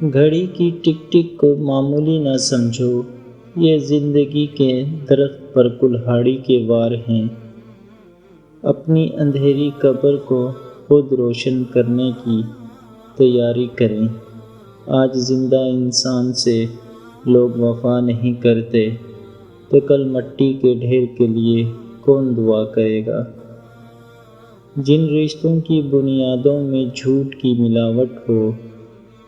گھڑی کی ٹک ٹک کو معمولی نہ سمجھو، یہ زندگی کے درخت پر کلہاڑی کے وار ہیں۔ اپنی اندھیری قبر کو خود روشن کرنے کی تیاری کریں۔ آج زندہ انسان سے لوگ وفا نہیں کرتے تو کل مٹی کے ڈھیر کے لیے کون دعا کرے گا؟ جن رشتوں کی بنیادوں میں جھوٹ کی ملاوٹ ہو،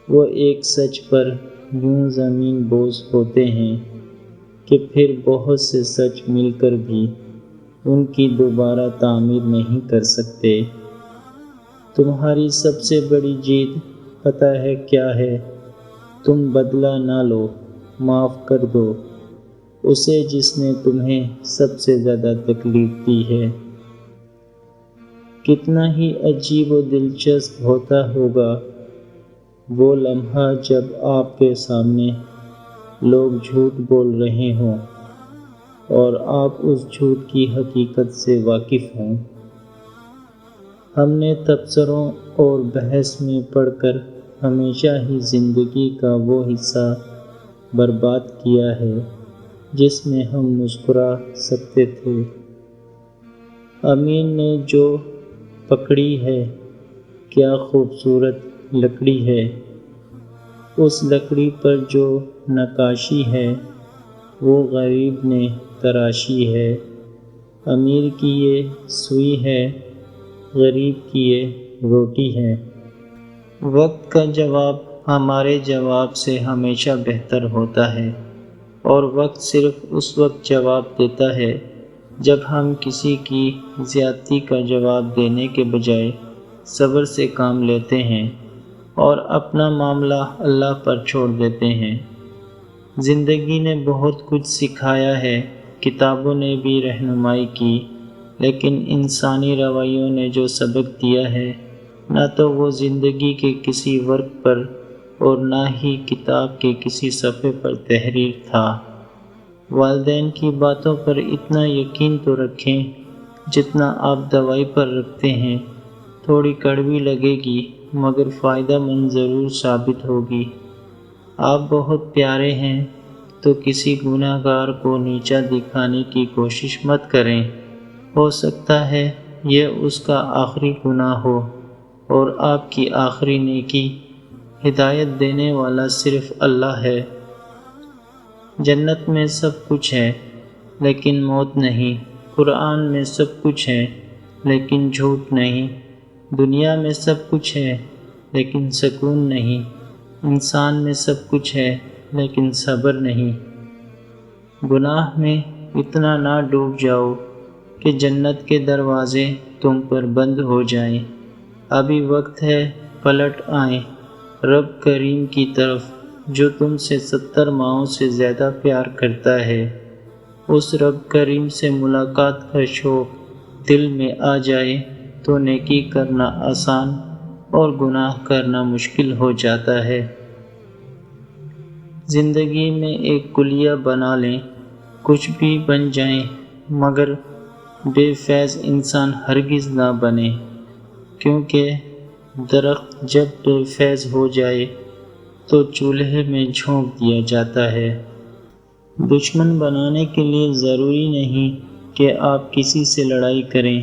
وہ ایک سچ پر یوں زمین بوس ہوتے ہیں کہ پھر بہت سے سچ مل کر بھی ان کی دوبارہ تعمیر نہیں کر سکتے۔ تمہاری سب سے بڑی جیت پتہ ہے کیا ہے؟ تم بدلہ نہ لو، معاف کر دو اسے جس نے تمہیں سب سے زیادہ تکلیف دی ہے۔ کتنا ہی عجیب و دلچسپ ہوتا ہوگا وہ لمحہ جب آپ کے سامنے لوگ جھوٹ بول رہے ہوں اور آپ اس جھوٹ کی حقیقت سے واقف ہوں۔ ہم نے تبصروں اور بحث میں پڑھ کر ہمیشہ ہی زندگی کا وہ حصہ برباد کیا ہے جس میں ہم مسکرا سکتے تھے۔ امین نے جو پکڑی ہے کیا خوبصورت لکڑی ہے، اس لکڑی پر جو نقاشی ہے وہ غریب نے تراشی ہے۔ امیر کی یہ سوئی ہے، غریب کی یہ روٹی ہے۔ وقت کا جواب ہمارے جواب سے ہمیشہ بہتر ہوتا ہے، اور وقت صرف اس وقت جواب دیتا ہے جب ہم کسی کی زیادتی کا جواب دینے کے بجائے صبر سے کام لیتے ہیں اور اپنا معاملہ اللہ پر چھوڑ دیتے ہیں۔ زندگی نے بہت کچھ سکھایا ہے، کتابوں نے بھی رہنمائی کی، لیکن انسانی رویوں نے جو سبق دیا ہے نہ تو وہ زندگی کے کسی ورق پر اور نہ ہی کتاب کے کسی صفحے پر تحریر تھا۔ والدین کی باتوں پر اتنا یقین تو رکھیں جتنا آپ دوائی پر رکھتے ہیں۔ تھوڑی کڑوی لگے گی مگر فائدہ مند ضرور ثابت ہوگی۔ آپ بہت پیارے ہیں تو کسی گناہ گار کو نیچا دکھانے کی کوشش مت کریں، ہو سکتا ہے یہ اس کا آخری گناہ ہو اور آپ کی آخری نیکی۔ ہدایت دینے والا صرف اللہ ہے۔ جنت میں سب کچھ ہے لیکن موت نہیں، قرآن میں سب کچھ ہے لیکن جھوٹ نہیں، دنیا میں سب کچھ ہے لیکن سکون نہیں، انسان میں سب کچھ ہے لیکن صبر نہیں۔ گناہ میں اتنا نہ ڈوب جاؤ کہ جنت کے دروازے تم پر بند ہو جائیں۔ ابھی وقت ہے پلٹ آئیں رب کریم کی طرف جو تم سے 70 ماہوں سے زیادہ پیار کرتا ہے۔ اس رب کریم سے ملاقات کا شوق دل میں آ جائے تو نیکی کرنا آسان اور گناہ کرنا مشکل ہو جاتا ہے۔ زندگی میں ایک کلیہ بنا لیں، کچھ بھی بن جائیں مگر بے فیض انسان ہرگز نہ بنے، کیونکہ درخت جب بے فیض ہو جائے تو چولہے میں جھونک دیا جاتا ہے۔ دشمن بنانے کے لیے ضروری نہیں کہ آپ کسی سے لڑائی کریں،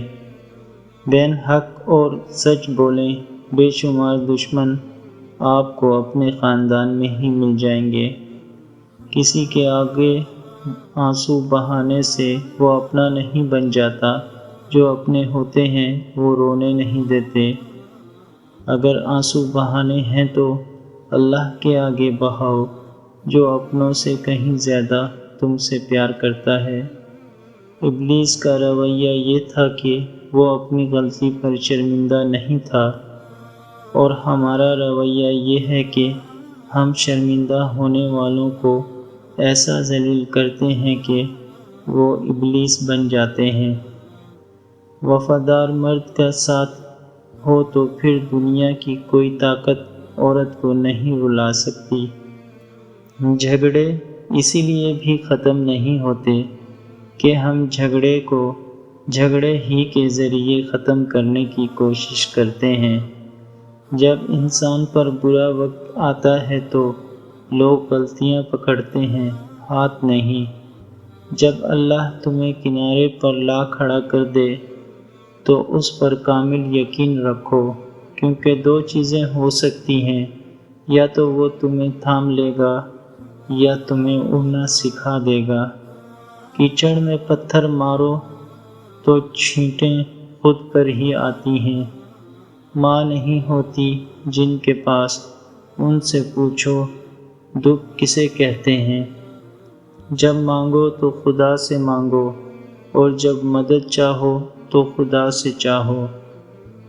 بین حق اور سچ بولیں۔ بے شمار دشمن آپ کو اپنے خاندان میں ہی مل جائیں گے۔ کسی کے آگے آنسو بہانے سے وہ اپنا نہیں بن جاتا، جو اپنے ہوتے ہیں وہ رونے نہیں دیتے۔ اگر آنسو بہانے ہیں تو اللہ کے آگے بہاؤ جو اپنوں سے کہیں زیادہ تم سے پیار کرتا ہے۔ ابلیس کا رویہ یہ تھا کہ وہ اپنی غلطی پر شرمندہ نہیں تھا، اور ہمارا رویہ یہ ہے کہ ہم شرمندہ ہونے والوں کو ایسا ذلیل کرتے ہیں کہ وہ ابلیس بن جاتے ہیں۔ وفادار مرد کا ساتھ ہو تو پھر دنیا کی کوئی طاقت عورت کو نہیں رلا سکتی۔ جھگڑے اسی لیے بھی ختم نہیں ہوتے کہ ہم جھگڑے کو جھگڑے ہی کے ذریعے ختم کرنے کی کوشش کرتے ہیں۔ جب انسان پر برا وقت آتا ہے تو لوگ غلطیاں پکڑتے ہیں، ہاتھ نہیں۔ جب اللہ تمہیں کنارے پر لا کھڑا کر دے تو اس پر کامل یقین رکھو، کیونکہ دو چیزیں ہو سکتی ہیں، یا تو وہ تمہیں تھام لے گا یا تمہیں اڑنا سکھا دے گا۔ کیچڑ میں پتھر مارو تو چھینٹیں خود پر ہی آتی ہیں۔ ماں نہیں ہوتی جن کے پاس، ان سے پوچھو دکھ کسے کہتے ہیں۔ جب مانگو تو خدا سے مانگو، اور جب مدد چاہو تو خدا سے چاہو۔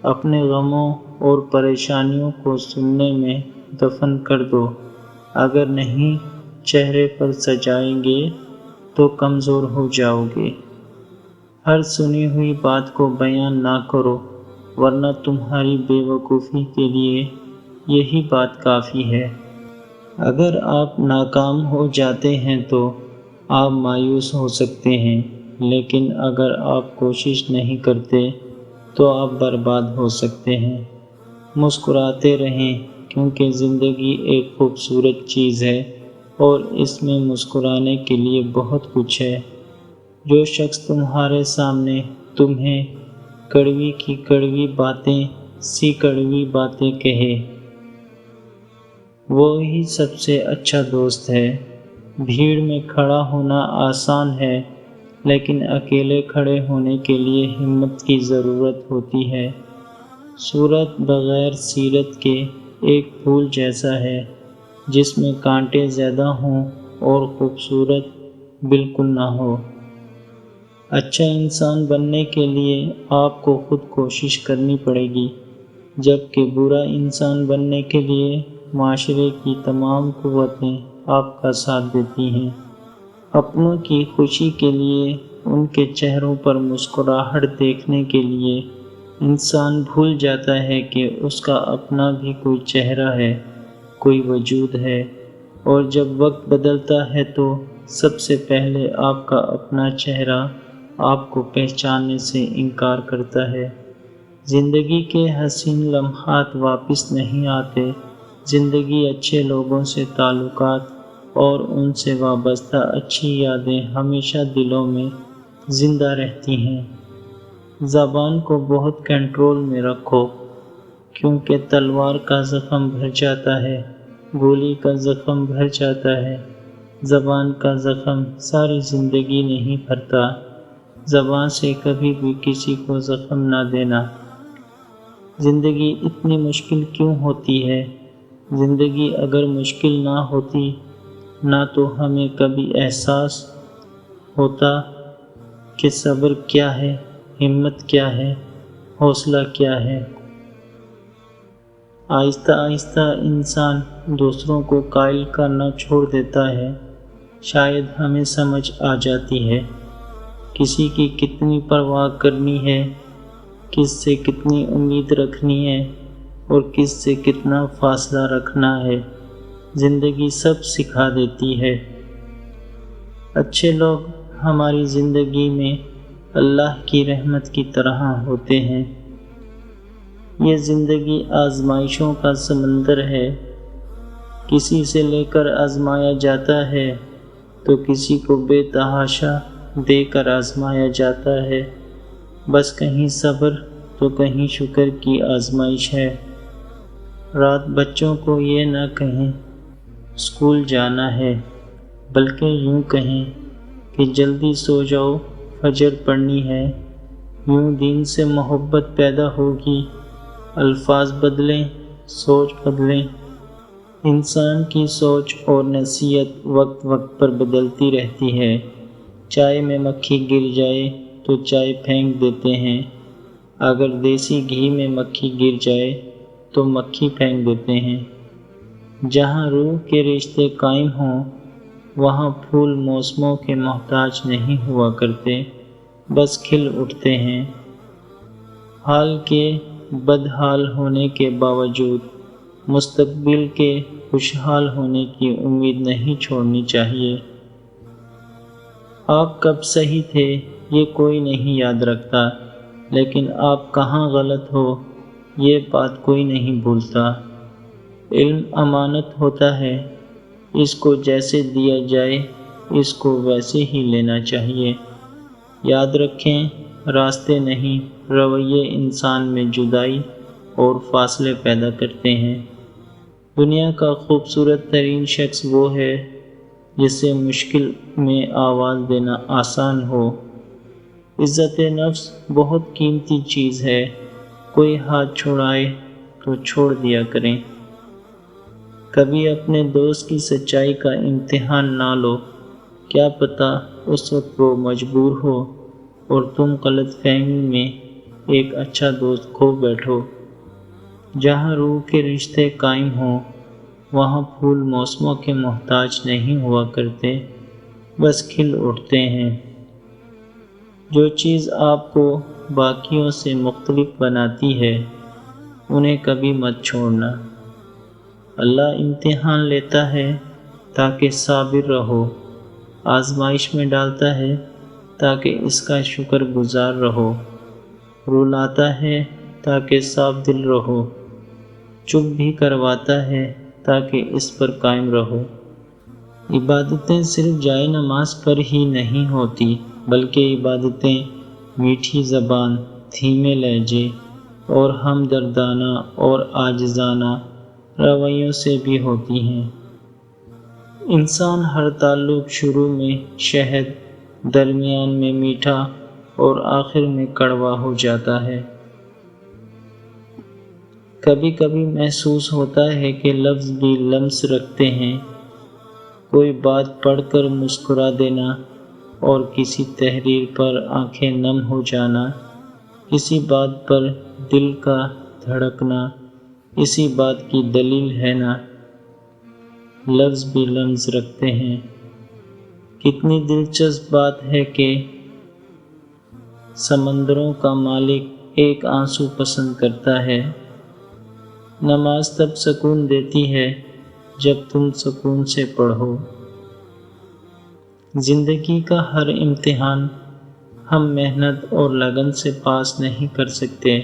اپنے غموں اور پریشانیوں کو سننے میں دفن کر دو، اگر نہیں چہرے پر سجائیں گے تو کمزور ہو جاؤ گے۔ ہر سنی ہوئی بات کو بیان نہ کرو، ورنہ تمہاری بے وقوفی کے لیے یہی بات کافی ہے۔ اگر آپ ناکام ہو جاتے ہیں تو آپ مایوس ہو سکتے ہیں، لیکن اگر آپ کوشش نہیں کرتے تو آپ برباد ہو سکتے ہیں۔ مسکراتے رہیں، کیونکہ زندگی ایک خوبصورت چیز ہے اور اس میں مسکرانے کے لیے بہت کچھ ہے۔ جو شخص تمہارے سامنے تمہیں کڑوی کی کڑوی باتیں سی کڑوی باتیں کہے، وہی سب سے اچھا دوست ہے۔ بھیڑ میں کھڑا ہونا آسان ہے، لیکن اکیلے کھڑے ہونے کے لیے ہمت کی ضرورت ہوتی ہے۔ صورت بغیر سیرت کے ایک پھول جیسا ہے، جس میں کانٹے زیادہ ہوں اور خوبصورت بالکل نہ ہو۔ اچھا انسان بننے کے لیے آپ کو خود کوشش کرنی پڑے گی، جبکہ برا انسان بننے کے لیے معاشرے کی تمام قوتیں آپ کا ساتھ دیتی ہیں۔ اپنوں کی خوشی کے لیے، ان کے چہروں پر مسکراہٹ دیکھنے کے لیے انسان بھول جاتا ہے کہ اس کا اپنا بھی کوئی چہرہ ہے، کوئی وجود ہے، اور جب وقت بدلتا ہے تو سب سے پہلے آپ کا اپنا چہرہ آپ کو پہچاننے سے انکار کرتا ہے۔ زندگی کے حسین لمحات واپس نہیں آتے، زندگی اچھے لوگوں سے تعلقات اور ان سے وابستہ اچھی یادیں ہمیشہ دلوں میں زندہ رہتی ہیں۔ زبان کو بہت کنٹرول میں رکھو، کیونکہ تلوار کا زخم بھر جاتا ہے، گولی کا زخم بھر جاتا ہے، زبان کا زخم ساری زندگی نہیں بھرتا۔ زبان سے کبھی بھی کسی کو زخم نہ دینا۔ زندگی اتنی مشکل کیوں ہوتی ہے؟ زندگی اگر مشکل نہ ہوتی، نہ تو ہمیں کبھی احساس ہوتا کہ صبر کیا ہے، ہمت کیا ہے، حوصلہ کیا ہے۔ آہستہ آہستہ انسان دوسروں کو قائل کرنا چھوڑ دیتا ہے۔ شاید ہمیں سمجھ آ جاتی ہے کسی کی کتنی پرواہ کرنی ہے، کس سے کتنی امید رکھنی ہے اور کس سے کتنا فاصلہ رکھنا ہے۔ زندگی سب سکھا دیتی ہے۔ اچھے لوگ ہماری زندگی میں اللہ کی رحمت کی طرح ہوتے ہیں۔ یہ زندگی آزمائشوں کا سمندر ہے، کسی سے لے کر آزمایا جاتا ہے تو کسی کو بے تحاشا دے کر آزمایا جاتا ہے۔ بس کہیں صبر تو کہیں شکر کی آزمائش ہے۔ رات بچوں کو یہ نہ کہیں اسکول جانا ہے، بلکہ یوں کہیں کہ جلدی سو جاؤ، فجر پڑھنی ہے۔ یوں دین سے محبت پیدا ہوگی۔ الفاظ بدلیں، سوچ بدلیں۔ انسان کی سوچ اور نصیحت وقت وقت پر بدلتی رہتی ہے۔ چائے میں مکھی گر جائے تو چائے پھینک دیتے ہیں، اگر دیسی گھی میں مکھی گر جائے تو مکھی پھینک دیتے ہیں۔ جہاں روح کے رشتے قائم ہوں، وہاں پھول موسموں کے محتاج نہیں ہوا کرتے، بس کھل اٹھتے ہیں۔ حال کے بدحال ہونے کے باوجود مستقبل کے خوشحال ہونے کی امید نہیں چھوڑنی چاہیے۔ آپ کب صحیح تھے یہ کوئی نہیں یاد رکھتا، لیکن آپ کہاں غلط ہو یہ بات کوئی نہیں بھولتا۔ علم امانت ہوتا ہے، اس کو جیسے دیا جائے اس کو ویسے ہی لینا چاہیے۔ یاد رکھیں، راستے نہیں، رویے انسان میں جدائی اور فاصلے پیدا کرتے ہیں۔ دنیا کا خوبصورت ترین شخص وہ ہے جسے مشکل میں آواز دینا آسان ہو۔ عزت نفس بہت قیمتی چیز ہے، کوئی ہاتھ چھڑائے تو چھوڑ دیا کریں۔ کبھی اپنے دوست کی سچائی کا امتحان نہ لو، کیا پتہ اس وقت وہ مجبور ہو اور تم غلط فہمی میں ایک اچھا دوست کھو بیٹھو۔ جہاں روح کے رشتے قائم ہوں وہاں پھول موسموں کے محتاج نہیں ہوا کرتے، بس کھل اٹھتے ہیں۔ جو چیز آپ کو باقیوں سے مختلف بناتی ہے انہیں کبھی مت چھوڑنا۔ اللہ امتحان لیتا ہے تاکہ صابر رہو، آزمائش میں ڈالتا ہے تاکہ اس کا شکر گزار رہو، رلاتا ہے تاکہ صاف دل رہو، چپ بھی کرواتا ہے تاکہ اس پر قائم رہو۔ عبادتیں صرف جائے نماز پر ہی نہیں ہوتی، بلکہ عبادتیں میٹھی زبان، دھیمے لہجے اور ہمدردانہ اور عاجزانہ رویوں سے بھی ہوتی ہیں۔ انسان ہر تعلق شروع میں شہد، درمیان میں میٹھا اور آخر میں کڑوا ہو جاتا ہے۔ کبھی کبھی محسوس ہوتا ہے کہ لفظ بھی لمس رکھتے ہیں، کوئی بات پڑھ کر مسکرا دینا اور کسی تحریر پر آنکھیں نم ہو جانا، کسی بات پر دل کا دھڑکنا، اسی بات کی دلیل ہے نا، لفظ بھی لمس رکھتے ہیں۔ کتنی دلچسپ بات ہے کہ سمندروں کا مالک ایک آنسو پسند کرتا ہے۔ نماز تب سکون دیتی ہے جب تم سکون سے پڑھو۔ زندگی کا ہر امتحان ہم محنت اور لگن سے پاس نہیں کر سکتے۔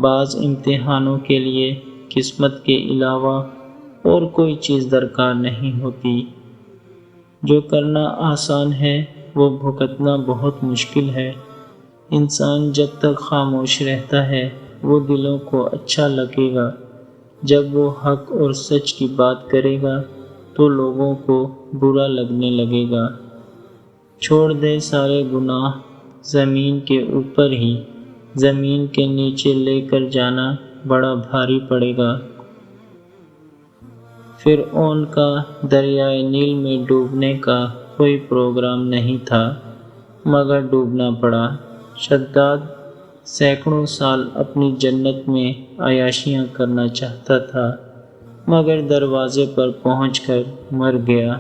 بعض امتحانوں کے لیے قسمت کے علاوہ اور کوئی چیز درکار نہیں ہوتی۔ جو کرنا آسان ہے وہ بھگتنا بہت مشکل ہے۔ انسان جب تک خاموش رہتا ہے وہ دلوں کو اچھا لگے گا، جب وہ حق اور سچ کی بات کرے گا تو لوگوں کو برا لگنے لگے گا۔ چھوڑ دے سارے گناہ زمین کے اوپر ہی، زمین کے نیچے لے کر جانا بڑا بھاری پڑے گا۔ فرعون کا دریائے نیل میں ڈوبنے کا کوئی پروگرام نہیں تھا مگر ڈوبنا پڑا۔ شداد سینکڑوں سال اپنی جنت میں عیاشیاں کرنا چاہتا تھا مگر دروازے پر پہنچ کر مر گیا۔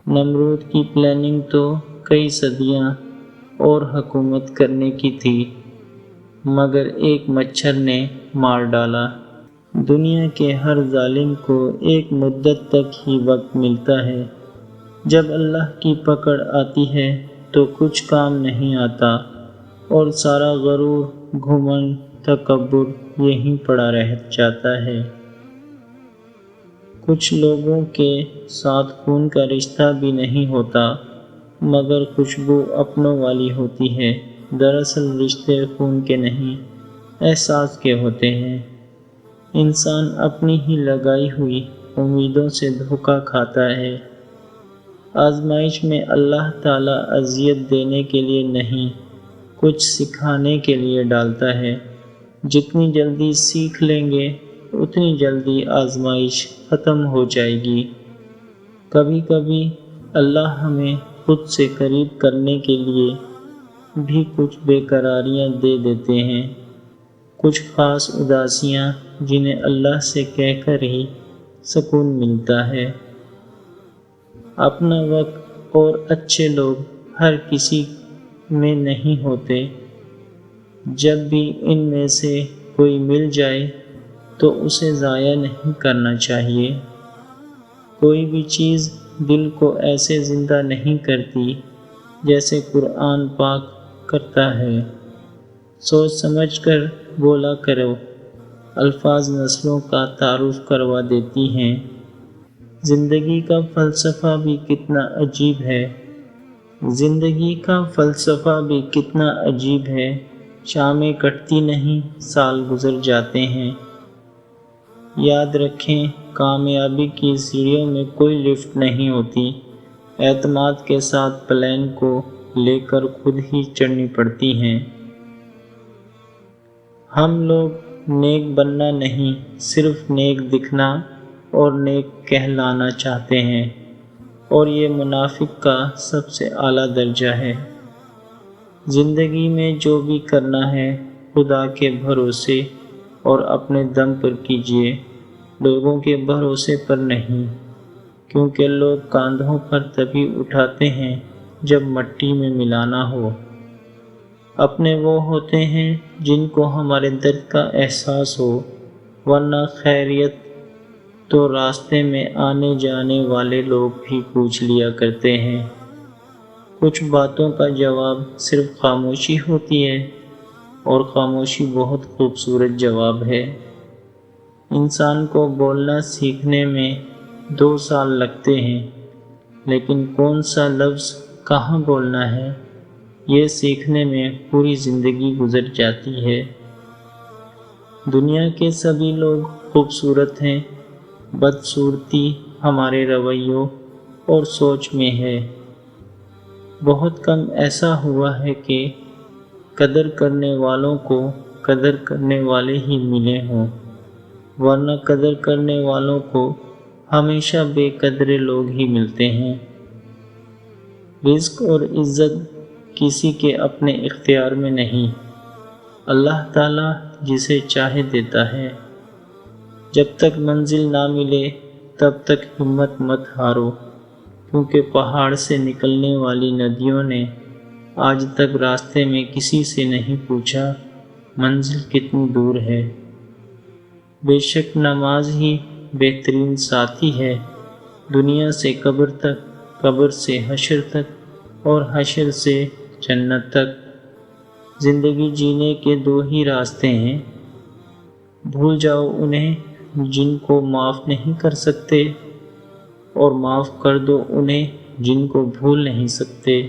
نمرود کی پلاننگ تو کئی صدیاں اور حکومت کرنے کی تھی مگر ایک مچھر نے مار ڈالا۔ دنیا کے ہر ظالم کو ایک مدت تک ہی وقت ملتا ہے، جب اللہ کی پکڑ آتی ہے تو کچھ کام نہیں آتا اور سارا غرور، گھمنڈ، تکبر یہیں پڑا رہ جاتا ہے۔ کچھ لوگوں کے ساتھ خون کا رشتہ بھی نہیں ہوتا مگر خوشبو اپنوں والی ہوتی ہے۔ دراصل رشتے خون کے نہیں، احساس کے ہوتے ہیں۔ انسان اپنی ہی لگائی ہوئی امیدوں سے دھوکہ کھاتا ہے۔ آزمائش میں اللہ تعالیٰ اذیت دینے کے لیے نہیں، کچھ سکھانے کے لیے ڈالتا ہے۔ جتنی جلدی سیکھ لیں گے اتنی جلدی آزمائش ختم ہو جائے گی۔ کبھی کبھی اللہ ہمیں خود سے قریب کرنے کے لیے بھی کچھ بے قراریاں دے دیتے ہیں، کچھ خاص اداسیاں جنہیں اللہ سے کہہ کر ہی سکون ملتا ہے۔ اپنا وقت اور اچھے لوگ ہر کسی میں نہیں ہوتے، جب بھی ان میں سے کوئی مل جائے تو اسے ضائع نہیں کرنا چاہیے۔ کوئی بھی چیز دل کو ایسے زندہ نہیں کرتی جیسے قرآن پاک کرتا ہے۔ سوچ سمجھ کر بولا کرو، الفاظ نسلوں کا تعارف کروا دیتی ہیں۔ زندگی کا فلسفہ بھی کتنا عجیب ہے، زندگی کا فلسفہ بھی کتنا عجیب ہے، شامیں کٹتی نہیں، سال گزر جاتے ہیں۔ یاد رکھیں، کامیابی کی سیڑھیوں میں کوئی لفٹ نہیں ہوتی، اعتماد کے ساتھ پلین کو لے کر خود ہی چڑھنی پڑتی ہیں۔ ہم لوگ نیک بننا نہیں، صرف نیک دکھنا اور نیک کہلانا چاہتے ہیں، اور یہ منافق کا سب سے اعلیٰ درجہ ہے۔ زندگی میں جو بھی کرنا ہے خدا کے بھروسے اور اپنے دم پر کیجیے، لوگوں کے بھروسے پر نہیں، کیونکہ لوگ کاندھوں پر تبھی اٹھاتے ہیں جب مٹی میں ملانا ہو۔ اپنے وہ ہوتے ہیں جن کو ہمارے درد کا احساس ہو، ورنہ خیریت تو راستے میں آنے جانے والے لوگ بھی پوچھ لیا کرتے ہیں۔ کچھ باتوں کا جواب صرف خاموشی ہوتی ہے، اور خاموشی بہت خوبصورت جواب ہے۔ انسان کو بولنا سیکھنے میں 2 سال لگتے ہیں، لیکن کون سا لفظ کہاں بولنا ہے، یہ سیکھنے میں پوری زندگی گزر جاتی ہے۔ دنیا کے سبھی لوگ خوبصورت ہیں، بدصورتی ہمارے رویوں اور سوچ میں ہے۔ بہت کم ایسا ہوا ہے کہ قدر کرنے والوں کو قدر کرنے والے ہی ملے ہوں، ورنہ قدر کرنے والوں کو ہمیشہ بے قدرے لوگ ہی ملتے ہیں۔ رزق اور عزت کسی کے اپنے اختیار میں نہیں، اللہ تعالیٰ جسے چاہے دیتا ہے۔ جب تک منزل نہ ملے تب تک ہمت مت ہارو، کیونکہ پہاڑ سے نکلنے والی ندیوں نے آج تک راستے میں کسی سے نہیں پوچھا منزل کتنی دور ہے۔ بے شک نماز ہی بہترین ساتھی ہے، دنیا سے قبر تک، قبر سے حشر تک، اور حشر سے جنت تک۔ زندگی جینے کے 2 ہی راستے ہیں، بھول جاؤ انہیں جن کو معاف نہیں کر سکتے، اور معاف کر دو انہیں جن کو بھول نہیں سکتے۔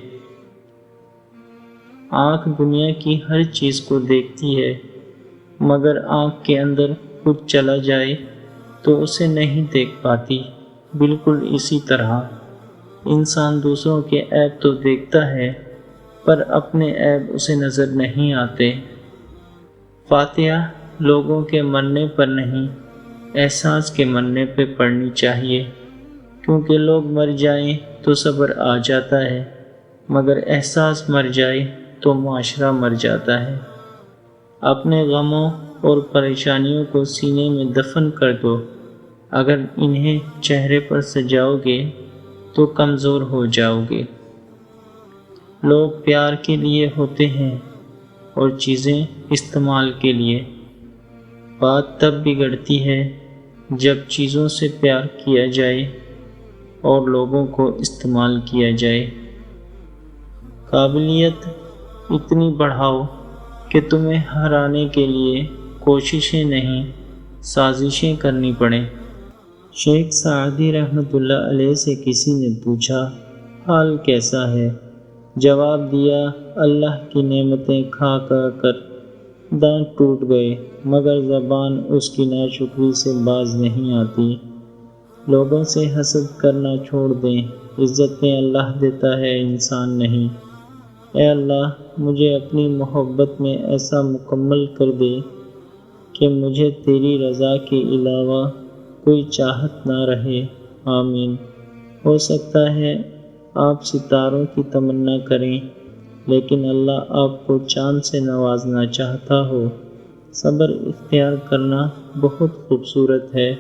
آنکھ دنیا کی ہر چیز کو دیکھتی ہے، مگر آنکھ کے اندر کچھ چلا جائے تو اسے نہیں دیکھ پاتی۔ بالکل اسی طرح انسان دوسروں کے عیب تو دیکھتا ہے، پر اپنے عیب اسے نظر نہیں آتے۔ فاتحہ لوگوں کے مرنے پر نہیں، احساس کے مرنے پہ پڑھنی چاہیے، کیونکہ لوگ مر جائیں تو صبر آ جاتا ہے، مگر احساس مر جائے تو معاشرہ مر جاتا ہے۔ اپنے غموں اور پریشانیوں کو سینے میں دفن کر دو، اگر انہیں چہرے پر سجاؤ گے تو کمزور ہو جاؤ گے۔ لوگ پیار کے لیے ہوتے ہیں اور چیزیں استعمال کے لیے۔ بات تب بگڑتی ہے جب چیزوں سے پیار کیا جائے اور لوگوں کو استعمال کیا جائے۔ قابلیت اتنی بڑھاؤ کہ تمہیں ہرانے کے لیے کوششیں نہیں، سازشیں کرنی پڑیں۔ شیخ سعدی رحمۃ اللہ علیہ سے کسی نے پوچھا، حال کیسا ہے؟ جواب دیا، اللہ کی نعمتیں کھا کر دانت ٹوٹ گئے، مگر زبان اس کی ناشکری سے باز نہیں آتی۔ لوگوں سے حسد کرنا چھوڑ دیں، عزتیں اللہ دیتا ہے، انسان نہیں۔ اے اللہ، مجھے اپنی محبت میں ایسا مکمل کر دے کہ مجھے تیری رضا کے علاوہ کوئی چاہت نہ رہے، آمین۔ ہو سکتا ہے آپ ستاروں کی تمنا کریں، لیکن اللہ آپ کو چاند سے نوازنا چاہتا ہو۔ صبر اختیار کرنا بہت خوبصورت ہے۔